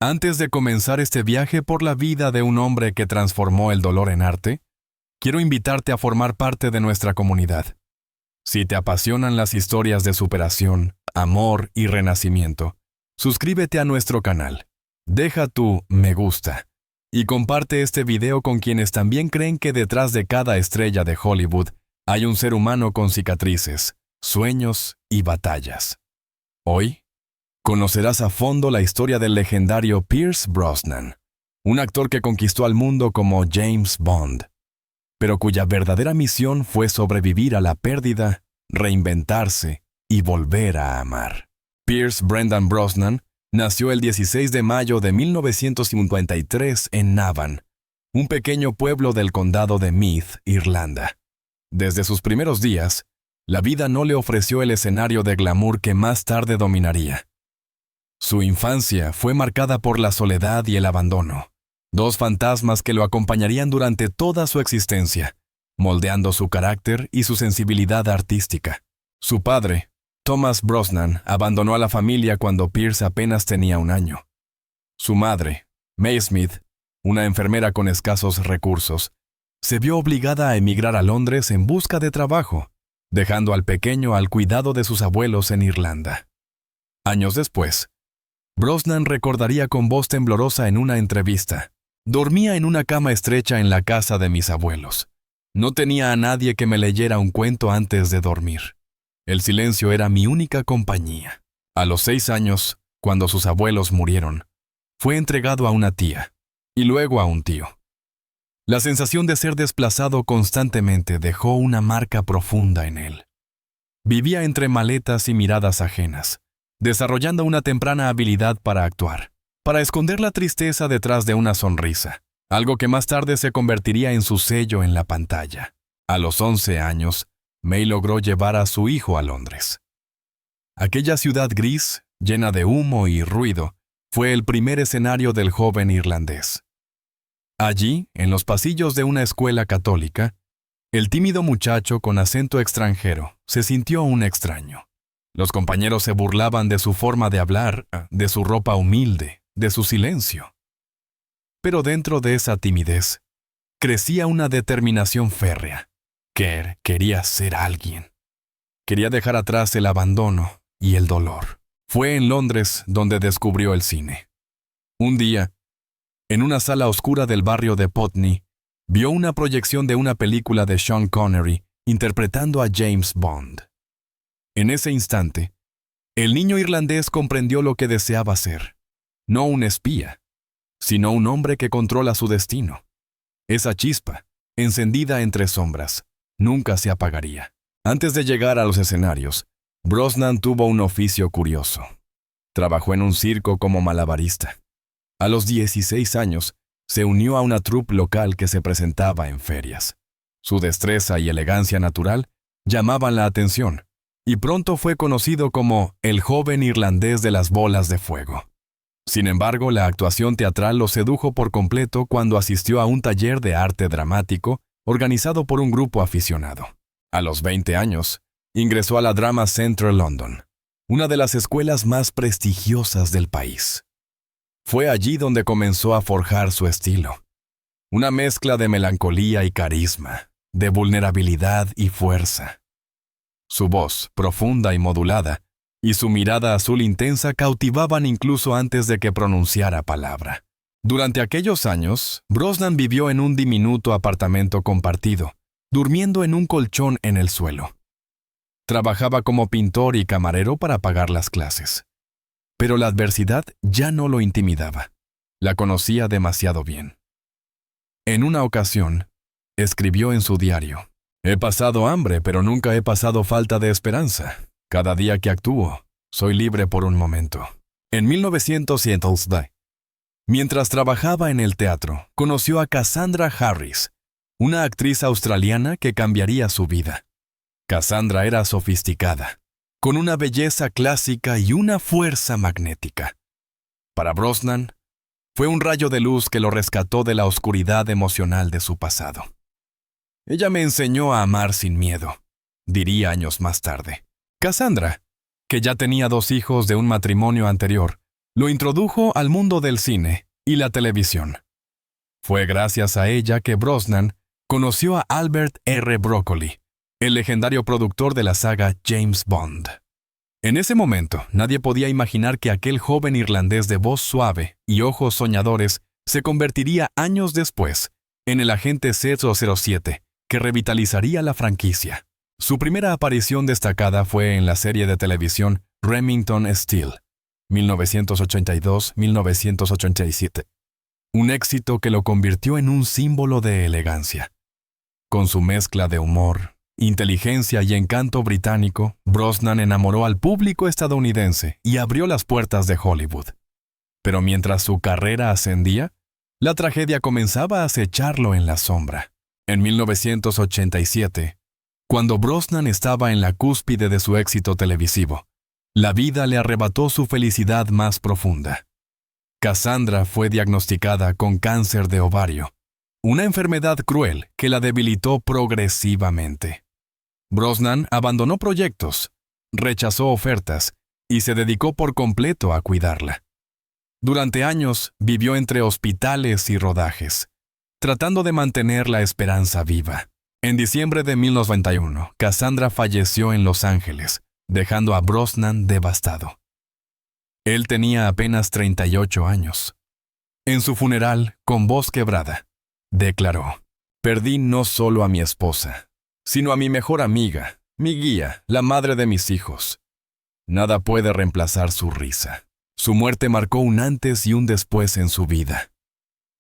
Antes de comenzar este viaje por la vida de un hombre que transformó el dolor en arte, quiero invitarte a formar parte de nuestra comunidad. Si te apasionan las historias de superación, amor y renacimiento, suscríbete a nuestro canal, deja tu me gusta y comparte este video con quienes también creen que detrás de cada estrella de Hollywood hay un ser humano con cicatrices, sueños y batallas. Hoy, conocerás a fondo la historia del legendario Pierce Brosnan, un actor que conquistó al mundo como James Bond, pero cuya verdadera misión fue sobrevivir a la pérdida, reinventarse y volver a amar. Pierce Brendan Brosnan nació el 16 de mayo de 1953 en Navan, un pequeño pueblo del condado de Meath, Irlanda. Desde sus primeros días, la vida no le ofreció el escenario de glamour que más tarde dominaría. Su infancia fue marcada por la soledad y el abandono, dos fantasmas que lo acompañarían durante toda su existencia, moldeando su carácter y su sensibilidad artística. Su padre, Thomas Brosnan, abandonó a la familia cuando Pierce apenas tenía 1 año. Su madre, Mae Smith, una enfermera con escasos recursos, se vio obligada a emigrar a Londres en busca de trabajo, dejando al pequeño al cuidado de sus abuelos en Irlanda. Años después, Brosnan recordaría con voz temblorosa en una entrevista: «Dormía en una cama estrecha en la casa de mis abuelos. No tenía a nadie que me leyera un cuento antes de dormir. El silencio era mi única compañía». A los 6 años, cuando sus abuelos murieron, fue entregado a una tía y luego a un tío. La sensación de ser desplazado constantemente dejó una marca profunda en él. Vivía entre maletas y miradas ajenas, desarrollando una temprana habilidad para actuar, para esconder la tristeza detrás de una sonrisa, algo que más tarde se convertiría en su sello en la pantalla. A los 11 años, May logró llevar a su hijo a Londres. Aquella ciudad gris, llena de humo y ruido, fue el primer escenario del joven irlandés. Allí, en los pasillos de una escuela católica, el tímido muchacho con acento extranjero se sintió un extraño. Los compañeros se burlaban de su forma de hablar, de su ropa humilde, de su silencio. Pero dentro de esa timidez, crecía una determinación férrea. Quería ser alguien. Quería dejar atrás el abandono y el dolor. Fue en Londres donde descubrió el cine. Un día, en una sala oscura del barrio de Putney, vio una proyección de una película de Sean Connery interpretando a James Bond. En ese instante, el niño irlandés comprendió lo que deseaba ser. No un espía, sino un hombre que controla su destino. Esa chispa, encendida entre sombras, nunca se apagaría. Antes de llegar a los escenarios, Brosnan tuvo un oficio curioso. Trabajó en un circo como malabarista. A los 16 años, se unió a una troupe local que se presentaba en ferias. Su destreza y elegancia natural llamaban la atención, y pronto fue conocido como el joven irlandés de las bolas de fuego. Sin embargo, la actuación teatral lo sedujo por completo cuando asistió a un taller de arte dramático organizado por un grupo aficionado. A los 20 años, ingresó a la Drama Centre London, una de las escuelas más prestigiosas del país. Fue allí donde comenzó a forjar su estilo. Una mezcla de melancolía y carisma, de vulnerabilidad y fuerza. Su voz, profunda y modulada, y su mirada azul intensa cautivaban incluso antes de que pronunciara palabra. Durante aquellos años, Brosnan vivió en un diminuto apartamento compartido, durmiendo en un colchón en el suelo. Trabajaba como pintor y camarero para pagar las clases. Pero la adversidad ya no lo intimidaba. La conocía demasiado bien. En una ocasión, escribió en su diario: «He pasado hambre, pero nunca he pasado falta de esperanza. Cada día que actúo, soy libre por un momento». En 1900, mientras trabajaba en el teatro, conoció a Cassandra Harris, una actriz australiana que cambiaría su vida. Cassandra era sofisticada, con una belleza clásica y una fuerza magnética. Para Brosnan, fue un rayo de luz que lo rescató de la oscuridad emocional de su pasado. «Ella me enseñó a amar sin miedo», diría años más tarde. Cassandra, que ya tenía 2 hijos de un matrimonio anterior, Lo introdujo al mundo del cine y la televisión. Fue gracias a ella que Brosnan conoció a Albert R. Broccoli, el legendario productor de la saga James Bond. En ese momento, nadie podía imaginar que aquel joven irlandés de voz suave y ojos soñadores se convertiría años después en el agente 007, que revitalizaría la franquicia. Su primera aparición destacada fue en la serie de televisión Remington Steele, 1982-1987. Un éxito que lo convirtió en un símbolo de elegancia. Con su mezcla de humor, inteligencia y encanto británico, Brosnan enamoró al público estadounidense y abrió las puertas de Hollywood. Pero mientras su carrera ascendía, la tragedia comenzaba a acecharlo en la sombra. En 1987, cuando Brosnan estaba en la cúspide de su éxito televisivo, la vida le arrebató su felicidad más profunda. Cassandra fue diagnosticada con cáncer de ovario, una enfermedad cruel que la debilitó progresivamente. Brosnan abandonó proyectos, rechazó ofertas y se dedicó por completo a cuidarla. Durante años vivió entre hospitales y rodajes, tratando de mantener la esperanza viva. En diciembre de 1991, Cassandra falleció en Los Ángeles, dejando a Brosnan devastado. Él tenía apenas 38 años. En su funeral, con voz quebrada, declaró: «Perdí no solo a mi esposa, sino a mi mejor amiga, mi guía, la madre de mis hijos. Nada puede reemplazar su risa». Su muerte marcó un antes y un después en su vida.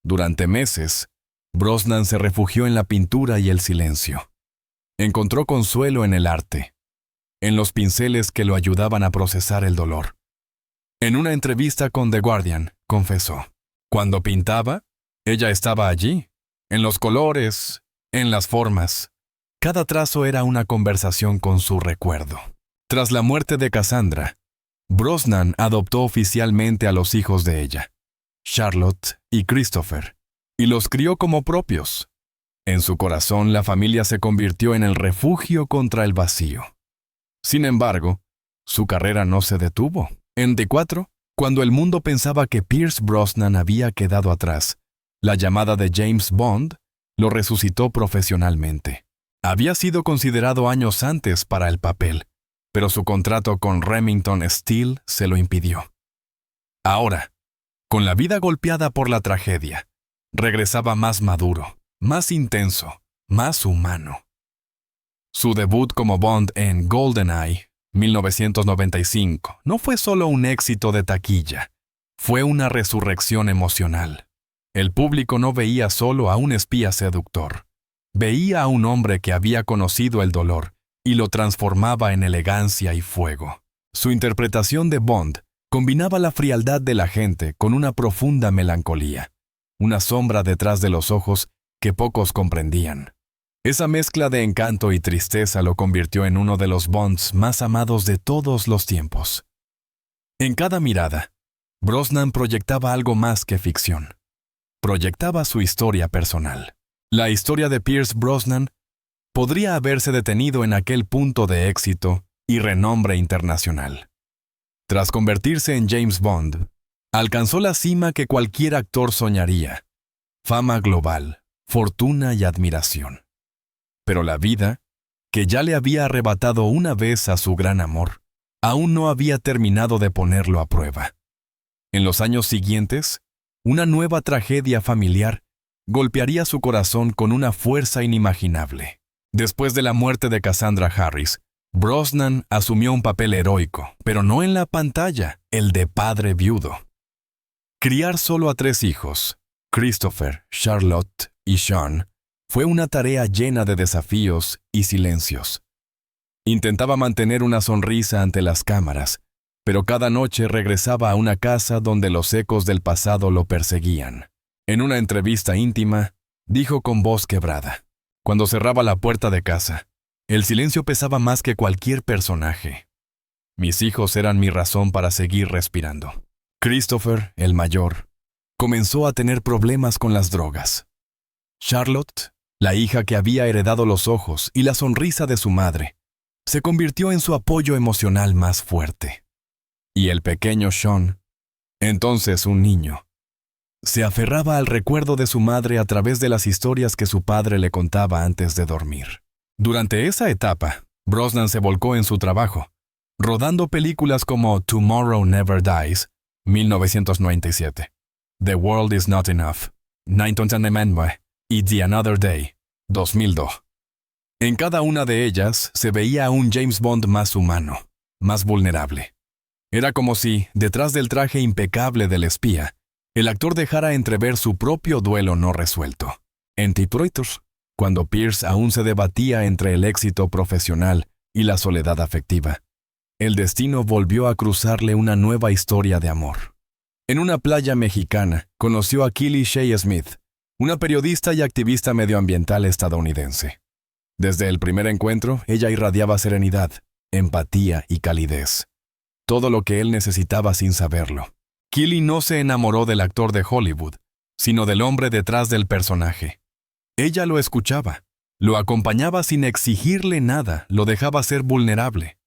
Durante meses, Brosnan se refugió en la pintura y el silencio. Encontró consuelo en el arte, en los pinceles que lo ayudaban a procesar el dolor. En una entrevista con The Guardian, confesó: «Cuando pintaba, ella estaba allí, en los colores, en las formas. Cada trazo era una conversación con su recuerdo». Tras la muerte de Cassandra, Brosnan adoptó oficialmente a los hijos de ella, Charlotte y Christopher, y los crió como propios. En su corazón, la familia se convirtió en el refugio contra el vacío. Sin embargo, su carrera no se detuvo. En D4, cuando el mundo pensaba que Pierce Brosnan había quedado atrás, la llamada de James Bond lo resucitó profesionalmente. Había sido considerado años antes para el papel, pero su contrato con Remington Steele se lo impidió. Ahora, con la vida golpeada por la tragedia, regresaba más maduro, más intenso, más humano. Su debut como Bond en GoldenEye, 1995, no fue solo un éxito de taquilla, fue una resurrección emocional. El público no veía solo a un espía seductor, veía a un hombre que había conocido el dolor y lo transformaba en elegancia y fuego. Su interpretación de Bond combinaba la frialdad de la gente con una profunda melancolía, una sombra detrás de los ojos que pocos comprendían. Esa mezcla de encanto y tristeza lo convirtió en uno de los Bonds más amados de todos los tiempos. En cada mirada, Brosnan proyectaba algo más que ficción. Proyectaba su historia personal. La historia de Pierce Brosnan podría haberse detenido en aquel punto de éxito y renombre internacional. Tras convertirse en James Bond, alcanzó la cima que cualquier actor soñaría: fama global, fortuna y admiración. Pero la vida, que ya le había arrebatado una vez a su gran amor, aún no había terminado de ponerlo a prueba. En los años siguientes, una nueva tragedia familiar golpearía su corazón con una fuerza inimaginable. Después de la muerte de Cassandra Harris, Brosnan asumió un papel heroico, pero no en la pantalla, el de padre viudo. Criar solo a 3 hijos, Christopher, Charlotte y Sean, fue una tarea llena de desafíos y silencios. Intentaba mantener una sonrisa ante las cámaras, pero cada noche regresaba a una casa donde los ecos del pasado lo perseguían. En una entrevista íntima, dijo con voz quebrada: «Cuando cerraba la puerta de casa, el silencio pesaba más que cualquier personaje. Mis hijos eran mi razón para seguir respirando». Christopher, el mayor, comenzó a tener problemas con las drogas. Charlotte, la hija que había heredado los ojos y la sonrisa de su madre, se convirtió en su apoyo emocional más fuerte. Y el pequeño Sean Entonces un niño se aferraba al recuerdo de su madre a través de las historias que su padre le contaba antes de dormir. Durante esa etapa, Brosnan se volcó en su trabajo, rodando películas como Tomorrow Never Dies, 1997, The World Is Not Enough, 1999 y The Another Day, 2002. En cada una de ellas se veía a un James Bond más humano, más vulnerable. Era como si, detrás del traje impecable del espía, el actor dejara entrever su propio duelo no resuelto. En Typewriters, cuando Pierce aún se debatía entre el éxito profesional y la soledad afectiva, el destino volvió a cruzarle una nueva historia de amor. En una playa mexicana, conoció a Kelly Shea Smith, una periodista y activista medioambiental estadounidense. Desde el primer encuentro, ella irradiaba serenidad, empatía y calidez. Todo lo que él necesitaba sin saberlo. Kelly no se enamoró del actor de Hollywood, sino del hombre detrás del personaje. Ella lo escuchaba, lo acompañaba sin exigirle nada, lo dejaba ser vulnerable.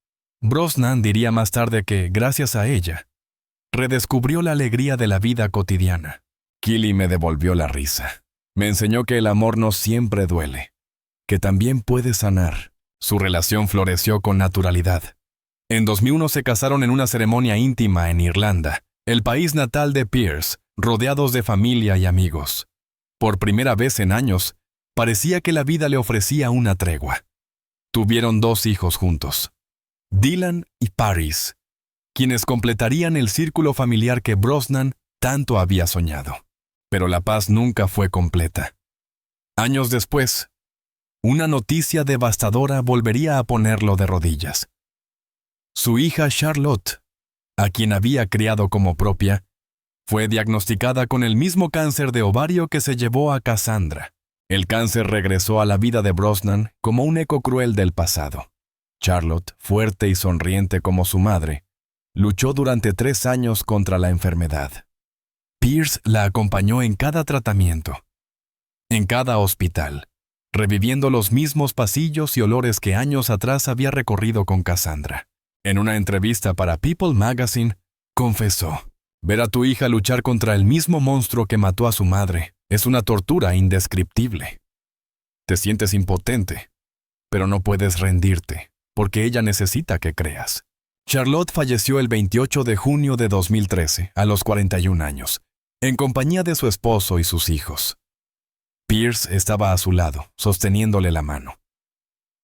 Brosnan diría más tarde que, gracias a ella, redescubrió la alegría de la vida cotidiana. Kelly me devolvió la risa. Me enseñó que el amor no siempre duele, que también puede sanar. Su relación floreció con naturalidad. En 2001 se casaron en una ceremonia íntima en Irlanda, el país natal de Pierce, rodeados de familia y amigos. Por primera vez en años, parecía que la vida le ofrecía una tregua. Tuvieron 2 hijos juntos, Dylan y Paris, quienes completarían el círculo familiar que Brosnan tanto había soñado. Pero la paz nunca fue completa. Años después, una noticia devastadora volvería a ponerlo de rodillas. Su hija Charlotte, a quien había criado como propia, fue diagnosticada con el mismo cáncer de ovario que se llevó a Cassandra. El cáncer regresó a la vida de Brosnan como un eco cruel del pasado. Charlotte, fuerte y sonriente como su madre, luchó durante 3 años contra la enfermedad. Pierce la acompañó en cada tratamiento, en cada hospital, reviviendo los mismos pasillos y olores que años atrás había recorrido con Cassandra. En una entrevista para People Magazine, confesó: ver a tu hija luchar contra el mismo monstruo que mató a su madre es una tortura indescriptible. Te sientes impotente, pero no puedes rendirte, porque ella necesita que creas. Charlotte falleció el 28 de junio de 2013, a los 41 años, en compañía de su esposo y sus hijos. Pierce estaba a su lado, sosteniéndole la mano.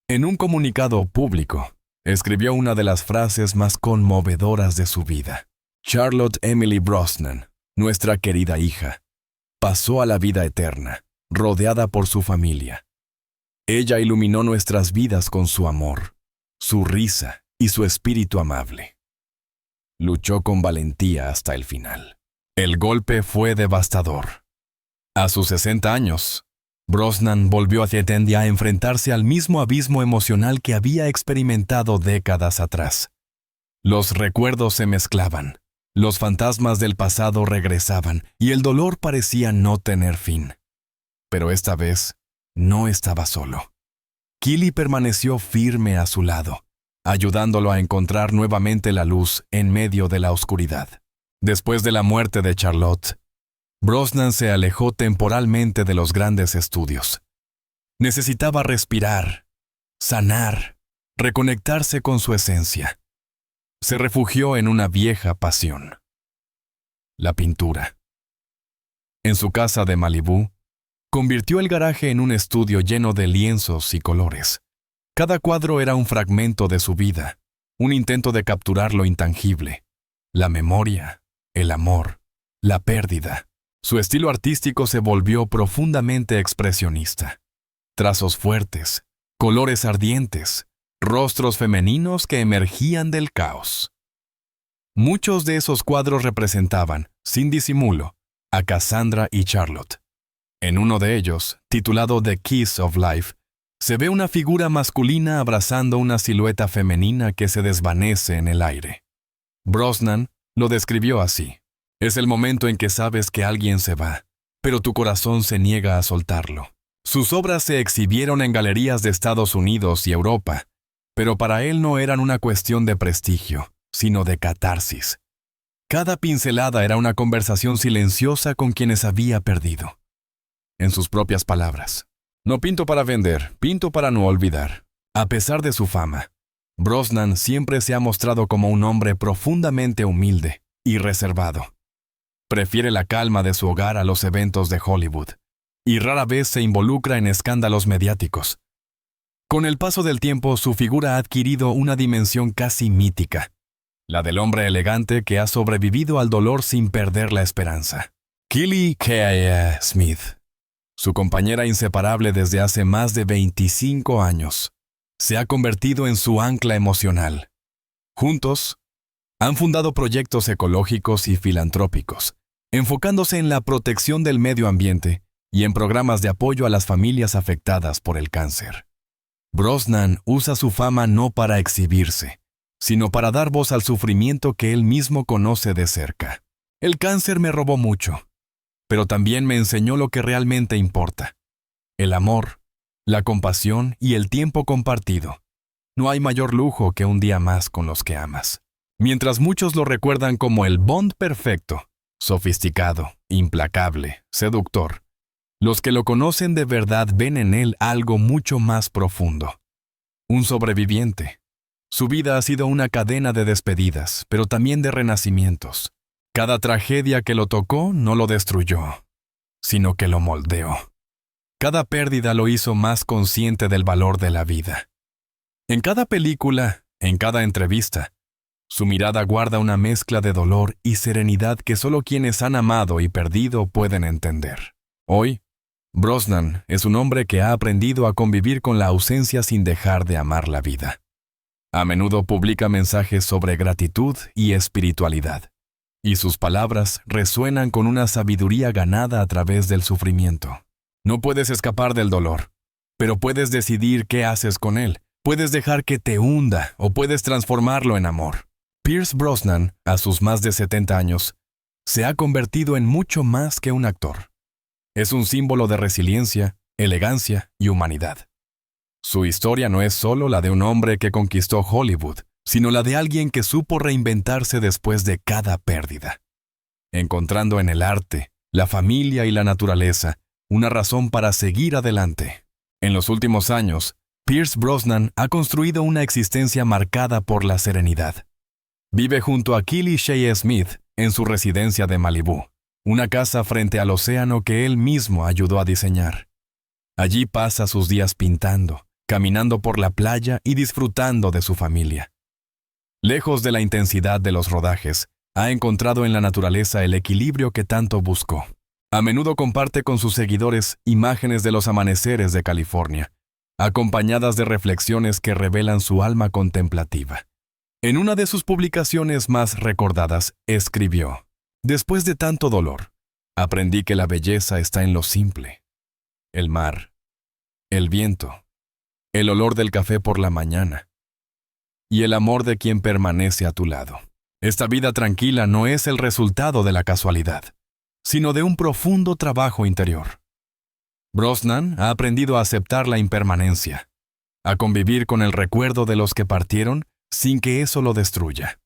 En un comunicado público, escribió una de las frases más conmovedoras de su vida. Charlotte Emily Brosnan, nuestra querida hija, pasó a la vida eterna, rodeada por su familia. Ella iluminó nuestras vidas con su amor, su risa y su espíritu amable. Luchó con valentía hasta el final. El golpe fue devastador. A sus 60 años, Brosnan volvió hacia Tendi a enfrentarse al mismo abismo emocional que había experimentado décadas atrás. Los recuerdos se mezclaban, los fantasmas del pasado regresaban y el dolor parecía no tener fin. Pero esta vez no estaba solo. Kelly permaneció firme a su lado, ayudándolo a encontrar nuevamente la luz en medio de la oscuridad. Después de la muerte de Charlotte, Brosnan se alejó temporalmente de los grandes estudios. Necesitaba respirar, sanar, reconectarse con su esencia. Se refugió en una vieja pasión: la pintura. En su casa de Malibú, convirtió el garaje en un estudio lleno de lienzos y colores. Cada cuadro era un fragmento de su vida, un intento de capturar lo intangible, la memoria, el amor, la pérdida. Su estilo artístico se volvió profundamente expresionista. Trazos fuertes, colores ardientes, rostros femeninos que emergían del caos. Muchos de esos cuadros representaban, sin disimulo, a Cassandra y Charlotte. En uno de ellos, titulado The Kiss of Life, se ve una figura masculina abrazando una silueta femenina que se desvanece en el aire. Brosnan lo describió así: es el momento en que sabes que alguien se va, pero tu corazón se niega a soltarlo. Sus obras se exhibieron en galerías de Estados Unidos y Europa, pero para él no eran una cuestión de prestigio, sino de catarsis. Cada pincelada era una conversación silenciosa con quienes había perdido. En sus propias palabras: no pinto para vender, pinto para no olvidar. A pesar de su fama, Brosnan siempre se ha mostrado como un hombre profundamente humilde y reservado. Prefiere la calma de su hogar a los eventos de Hollywood, y rara vez se involucra en escándalos mediáticos. Con el paso del tiempo, su figura ha adquirido una dimensión casi mítica, la del hombre elegante que ha sobrevivido al dolor sin perder la esperanza. Kelly K. Smith, su compañera inseparable desde hace más de 25 años, se ha convertido en su ancla emocional. Juntos, han fundado proyectos ecológicos y filantrópicos, enfocándose en la protección del medio ambiente y en programas de apoyo a las familias afectadas por el cáncer. Brosnan usa su fama no para exhibirse, sino para dar voz al sufrimiento que él mismo conoce de cerca. El cáncer me robó mucho, pero también me enseñó lo que realmente importa: el amor, la compasión y el tiempo compartido. No hay mayor lujo que un día más con los que amas. Mientras muchos lo recuerdan como el Bond perfecto, sofisticado, implacable, seductor, los que lo conocen de verdad ven en él algo mucho más profundo. Un sobreviviente. Su vida ha sido una cadena de despedidas, pero también de renacimientos. Cada tragedia que lo tocó no lo destruyó, sino que lo moldeó. Cada pérdida lo hizo más consciente del valor de la vida. En cada película, en cada entrevista, su mirada guarda una mezcla de dolor y serenidad que solo quienes han amado y perdido pueden entender. Hoy, Brosnan es un hombre que ha aprendido a convivir con la ausencia sin dejar de amar la vida. A menudo publica mensajes sobre gratitud y espiritualidad, y sus palabras resuenan con una sabiduría ganada a través del sufrimiento. No puedes escapar del dolor, pero puedes decidir qué haces con él. Puedes dejar que te hunda o puedes transformarlo en amor. Pierce Brosnan, a sus más de 70 años, se ha convertido en mucho más que un actor. Es un símbolo de resiliencia, elegancia y humanidad. Su historia no es solo la de un hombre que conquistó Hollywood, sino la de alguien que supo reinventarse después de cada pérdida, encontrando en el arte, la familia y la naturaleza una razón para seguir adelante. En los últimos años, Pierce Brosnan ha construido una existencia marcada por la serenidad. Vive junto a Kelly Shea Smith en su residencia de Malibú, una casa frente al océano que él mismo ayudó a diseñar. Allí pasa sus días pintando, caminando por la playa y disfrutando de su familia. Lejos de la intensidad de los rodajes, ha encontrado en la naturaleza el equilibrio que tanto buscó. A menudo comparte con sus seguidores imágenes de los amaneceres de California, acompañadas de reflexiones que revelan su alma contemplativa. En una de sus publicaciones más recordadas, escribió: «Después de tanto dolor, aprendí que la belleza está en lo simple. El mar, el viento, el olor del café por la mañana y el amor de quien permanece a tu lado. Esta vida tranquila no es el resultado de la casualidad, sino de un profundo trabajo interior». Brosnan ha aprendido a aceptar la impermanencia, a convivir con el recuerdo de los que partieron sin que eso lo destruya.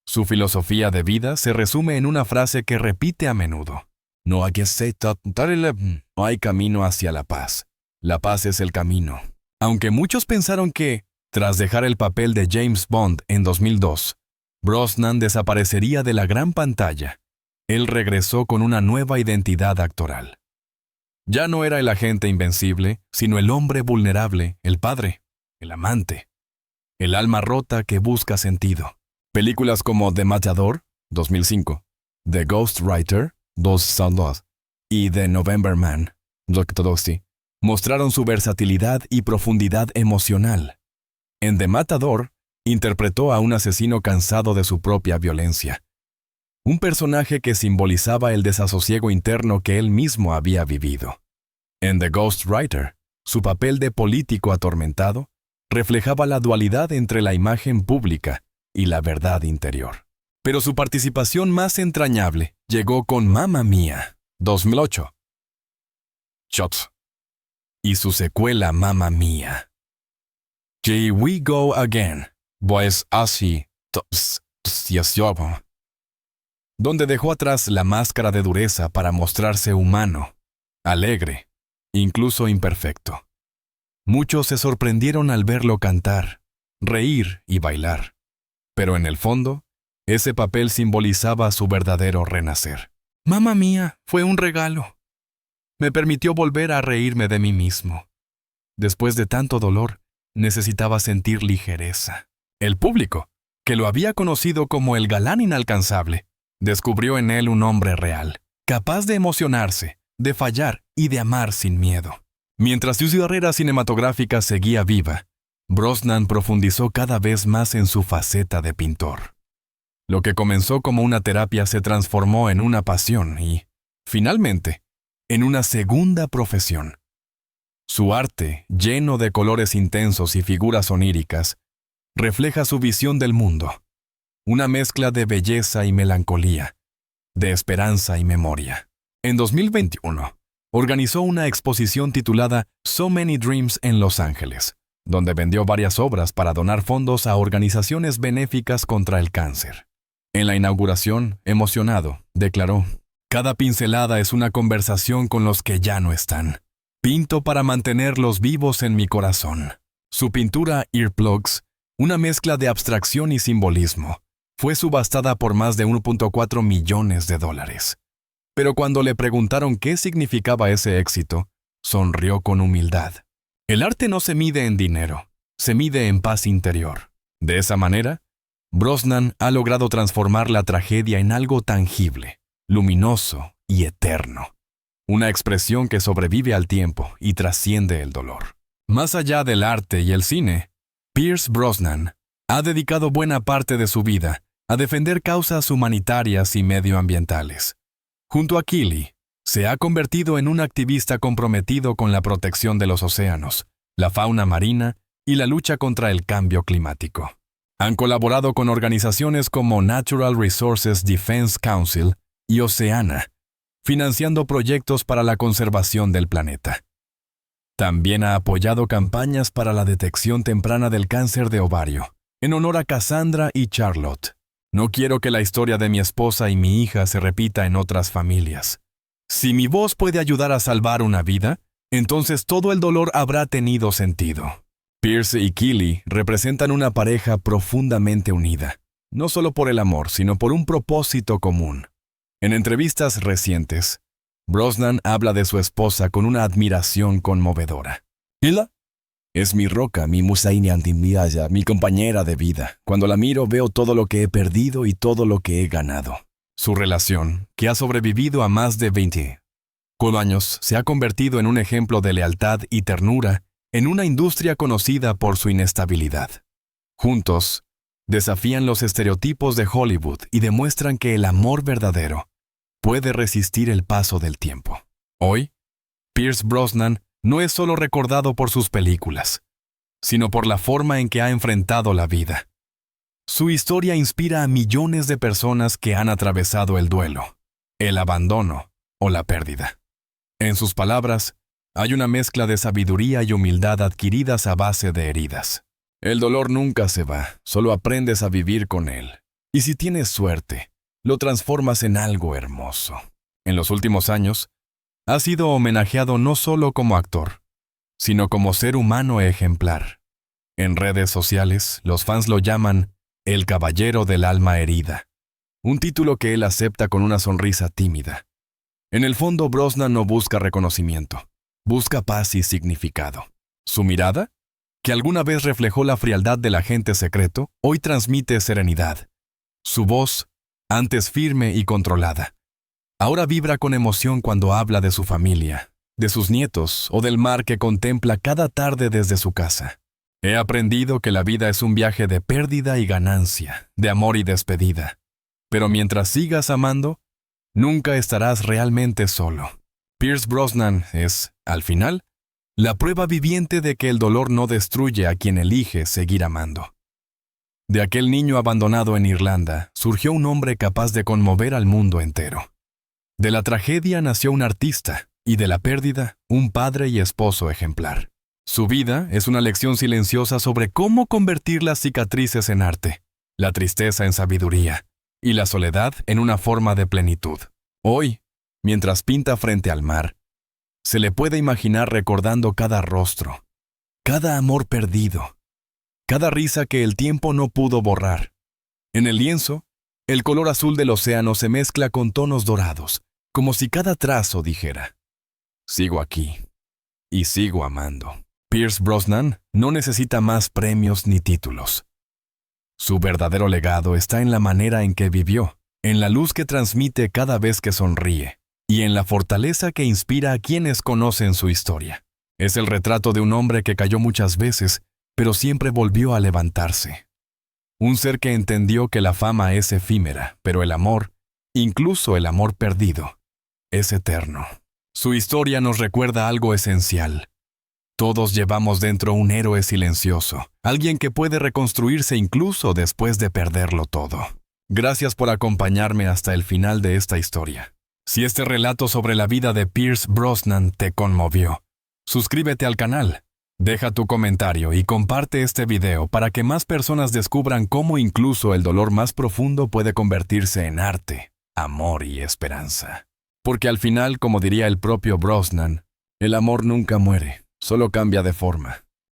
Su filosofía de vida se resume en una frase que repite a menudo: no hay camino hacia la paz. La paz es el camino. Aunque muchos pensaron que, tras dejar el papel de James Bond en 2002, Brosnan desaparecería de la gran pantalla, él regresó con una nueva identidad actoral. Ya no era el agente invencible, sino el hombre vulnerable, el padre, el amante, el alma rota que busca sentido. Películas como The Matador, 2005, The Ghostwriter, 2002, y The November Man, 2012, mostraron su versatilidad y profundidad emocional. En The Matador, interpretó a un asesino cansado de su propia violencia, un personaje que simbolizaba el desasosiego interno que él mismo había vivido. En The Ghostwriter, su papel de político atormentado reflejaba la dualidad entre la imagen pública y la verdad interior. Pero su participación más entrañable llegó con Mamma Mía, 2008. Shots. Y su secuela Mamma Mía. Here we go again. Pues así. donde dejó atrás la máscara de dureza para mostrarse humano, alegre, incluso imperfecto. Muchos se sorprendieron al verlo cantar, reír y bailar, pero en el fondo, ese papel simbolizaba su verdadero renacer. Mamma mía, fue un regalo. Me permitió volver a reírme de mí mismo. Después de tanto dolor, necesitaba sentir ligereza. El público, que lo había conocido como el galán inalcanzable, descubrió en él un hombre real, capaz de emocionarse, de fallar y de amar sin miedo. Mientras su carrera cinematográfica seguía viva, Brosnan profundizó cada vez más en su faceta de pintor. Lo que comenzó como una terapia se transformó en una pasión y, finalmente, en una segunda profesión. Su arte, lleno de colores intensos y figuras oníricas, refleja su visión del mundo, una mezcla de belleza y melancolía, de esperanza y memoria. En 2021, organizó una exposición titulada So Many Dreams en Los Ángeles, donde vendió varias obras para donar fondos a organizaciones benéficas contra el cáncer. En la inauguración, emocionado, declaró: «Cada pincelada es una conversación con los que ya no están. Pinto para mantenerlos vivos en mi corazón». Su pintura Earplugs, una mezcla de abstracción y simbolismo, fue subastada por más de $1.4 millones. Pero cuando le preguntaron qué significaba ese éxito, sonrió con humildad. El arte no se mide en dinero, se mide en paz interior. De esa manera, Brosnan ha logrado transformar la tragedia en algo tangible, luminoso y eterno. Una expresión que sobrevive al tiempo y trasciende el dolor. Más allá del arte y el cine, Pierce Brosnan ha dedicado buena parte de su vida a defender causas humanitarias y medioambientales. Junto a Keeley, se ha convertido en un activista comprometido con la protección de los océanos, la fauna marina y la lucha contra el cambio climático. Han colaborado con organizaciones como Natural Resources Defense Council y Oceana, financiando proyectos para la conservación del planeta. También ha apoyado campañas para la detección temprana del cáncer de ovario, en honor a Cassandra y Charlotte. No quiero que la historia de mi esposa y mi hija se repita en otras familias. Si mi voz puede ayudar a salvar una vida, entonces todo el dolor habrá tenido sentido. Pierce y Keeley representan una pareja profundamente unida, no solo por el amor, sino por un propósito común. En entrevistas recientes, Brosnan habla de su esposa con una admiración conmovedora. «Ella es mi roca, mi musaini antimbiaya, mi compañera de vida. Cuando la miro veo todo lo que he perdido y todo lo que he ganado». Su relación, que ha sobrevivido a más de 20 años, se ha convertido en un ejemplo de lealtad y ternura en una industria conocida por su inestabilidad. Juntos, desafían los estereotipos de Hollywood y demuestran que el amor verdadero puede resistir el paso del tiempo. Hoy, Pierce Brosnan no es solo recordado por sus películas, sino por la forma en que ha enfrentado la vida. Su historia inspira a millones de personas que han atravesado el duelo, el abandono o la pérdida. En sus palabras, hay una mezcla de sabiduría y humildad adquiridas a base de heridas. El dolor nunca se va, solo aprendes a vivir con él. Y si tienes suerte, lo transformas en algo hermoso. En los últimos años, ha sido homenajeado no solo como actor, sino como ser humano ejemplar. En redes sociales, los fans lo llaman el Caballero del Alma Herida, un título que él acepta con una sonrisa tímida. En el fondo, Brosnan no busca reconocimiento, busca paz y significado. Su mirada, que alguna vez reflejó la frialdad del agente secreto, hoy transmite serenidad. Su voz, antes firme y controlada, ahora vibra con emoción cuando habla de su familia, de sus nietos o del mar que contempla cada tarde desde su casa. He aprendido que la vida es un viaje de pérdida y ganancia, de amor y despedida. Pero mientras sigas amando, nunca estarás realmente solo. Pierce Brosnan es, al final, la prueba viviente de que el dolor no destruye a quien elige seguir amando. De aquel niño abandonado en Irlanda, surgió un hombre capaz de conmover al mundo entero. De la tragedia nació un artista, y de la pérdida, un padre y esposo ejemplar. Su vida es una lección silenciosa sobre cómo convertir las cicatrices en arte, la tristeza en sabiduría y la soledad en una forma de plenitud. Hoy, mientras pinta frente al mar, se le puede imaginar recordando cada rostro, cada amor perdido, cada risa que el tiempo no pudo borrar. En el lienzo, el color azul del océano se mezcla con tonos dorados, como si cada trazo dijera: sigo aquí y sigo amando. Pierce Brosnan no necesita más premios ni títulos. Su verdadero legado está en la manera en que vivió, en la luz que transmite cada vez que sonríe, y en la fortaleza que inspira a quienes conocen su historia. Es el retrato de un hombre que cayó muchas veces, pero siempre volvió a levantarse. Un ser que entendió que la fama es efímera, pero el amor, incluso el amor perdido, es eterno. Su historia nos recuerda algo esencial. Todos llevamos dentro un héroe silencioso, alguien que puede reconstruirse incluso después de perderlo todo. Gracias por acompañarme hasta el final de esta historia. Si este relato sobre la vida de Pierce Brosnan te conmovió, suscríbete al canal, deja tu comentario y comparte este video para que más personas descubran cómo incluso el dolor más profundo puede convertirse en arte, amor y esperanza. Porque al final, como diría el propio Brosnan, el amor nunca muere, solo cambia de forma.